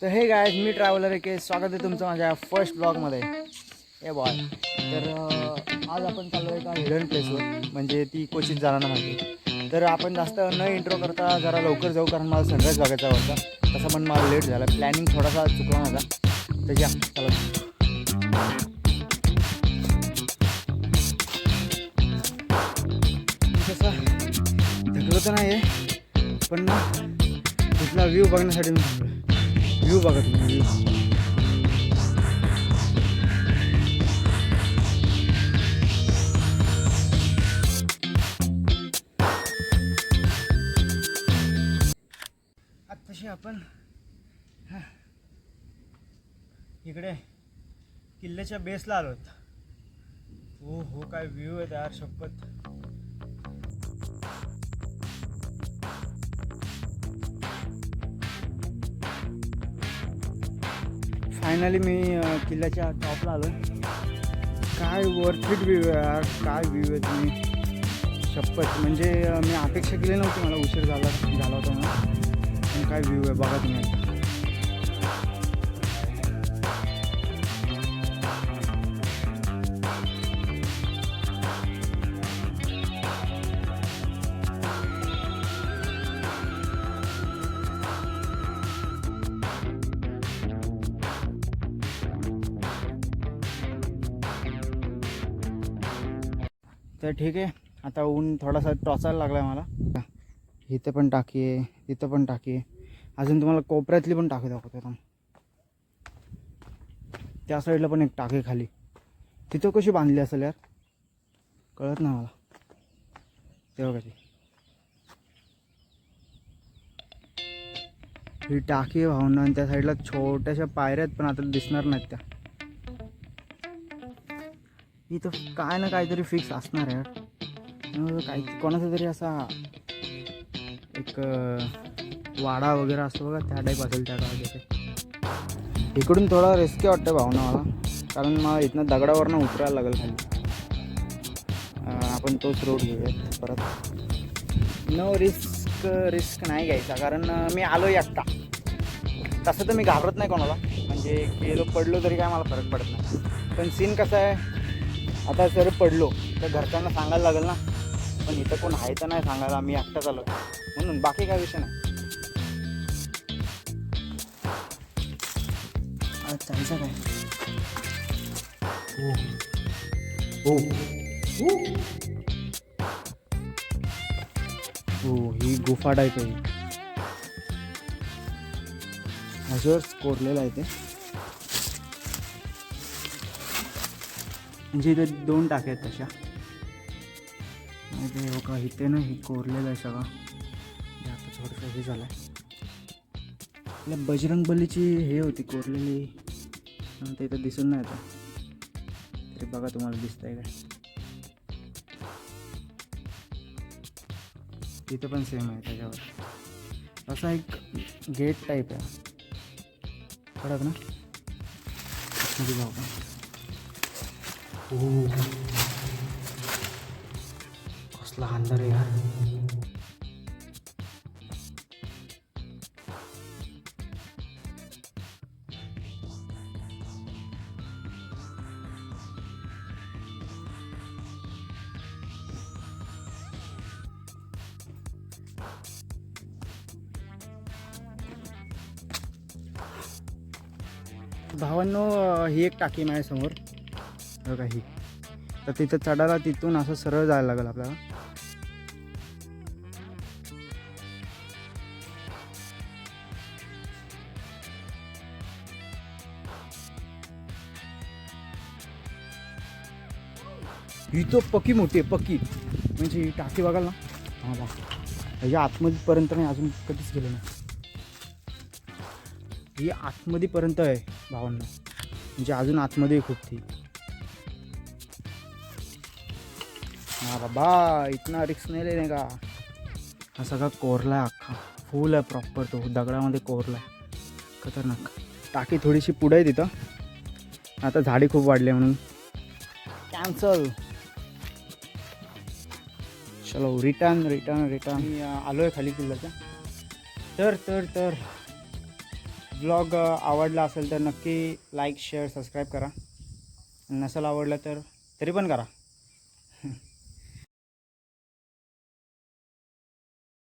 तर हे गायज मी ट्रॅव्हलर आहे की स्वागत आहे तुमचं माझ्या फर्स्ट ब्लॉगमध्ये. हे बॉय तर आज आपण चाललो आहे का हिडन प्लेसवर, म्हणजे ती क्वचित जाणार माहिती. तर आपण जास्त न इंट्रो करता जरा लवकर जाऊ, कारण मला सनराईज बघायचा होता. तसं पण मला लेट झाला, प्लॅनिंग थोडासा चुकला माझा. तर या चला. तसा थकलो तर नाही आहे, पण ना तिथला व्ह्यू बघण्यासाठी मी थांबलो. व्ह्यू बघा तुम्ही, व्ह्यू. आत्ताशी आपण इकडे किल्ल्याच्या बेसला आलो होतो. हो काय व्ह्यू आहे यार, शपथ. फायनली मी किल्ल्याच्या टॉपला आलो. काय वर्थ इट व्ह्यू आहे यार, काय व्ह्यू आहे तुम्ही, शपथ. म्हणजे मी अपेक्षा केली नव्हती, मला उशीर झाला होता म्हणून. पण काय व्ह्यू आहे बघा तुम्ही आता. तर ठीक आहे, आता ऊन थोडासा टोचायला लागला आहे मला. इथं पण टाकी आहे, तिथं पण टाकी आहे. अजून तुम्हाला कोपऱ्यातली पण टाकी दाखवतो आता. त्या साईडला पण एक टाकी खाली. तिथं कशी बांधली असेल यार, कळत नाही मला. ते बघा, ही टाकी आहे भावना. आणि त्या साईडला छोट्याशा पायऱ्या आहेत, पण आता दिसणार नाहीत त्या. इथं काय ना काहीतरी फिक्स असणार आहे यार. काही कोणाचा तरी असा एक वाडा वगैरे असतो बघा, त्या टाईप असेल त्या गावात. इकडून थोडा रिस्की वाटतं भावना मला, कारण मला इथनं दगडावरनं उतरायला लागेल खाली. आपण तोच रोड घेऊया परत. नो रिस्क नाही घ्यायचा, कारण मी आलो एकटा. तसं तर मी घाबरत नाही कोणाला, म्हणजे गेलो पडलो तरी काय मला फरक पडत नाही. पण सीन कसं आहे, आता जर पडलो तर घरच्यांना सांगायला लागेल ना. पण इथं कोण आहे तर नाही सांगायला, मी एकटाच आलो म्हणून. बाकी काय विषय नाही. चालतं काय. हो ही गुफा टाईप आहे, माझ्यावरच कोरलेलं आहे ते. म्हणजे इथे 2 टाक्या आहेत तशा. ते हो का, इथे ना हे कोरलेलं आहे सगळं. आता थोडंसं हे झालं आहे. आपल्या बजरंगबलीची हे होती कोरलेली, ते इथं दिसून नाही आता. तरी बघा तुम्हाला दिसतंय काय. तिथं पण सेम आहे त्याच्यावर. असा एक गेट टाईप आहे, कडक ना. मध्ये जाऊ का. कसला अंधार आहे यार. भावांनो, ही एक टाकी माझ्यासमोर बघा ही. तर तिथं चढायला तिथून असं सरळ जायला लागेल आपल्याला. ही तो पक्की मोठी आहे, पक्की. म्हणजे ही टाकी बघाल ना, हां बा, ह्याच्या आतमध्येपर्यंत नाही अजून कधीच गेलो नाही. ही आतमध्येपर्यंत आहे भावांना, म्हणजे अजून आतमध्ये खूप ती. हा बाबा, इतना रिक्स नाही लेने का. हा सगळा कोरला आहे, अख्खा फुल आहे प्रॉपर. तो दगडामध्ये कोरला आहे, खतरनाक. टाकी थोडीशी पुढे आहे तिथं, आता झाडी खूप वाढली म्हणून कॅन्सल. चलो रिटर्न. मी आलो आहे खाली किल्ल्याच्या. तर ब्लॉग आवडला असेल तर नक्की लाईक शेअर सबस्क्राईब करा. नसेल आवडलं तर तरी पण करा.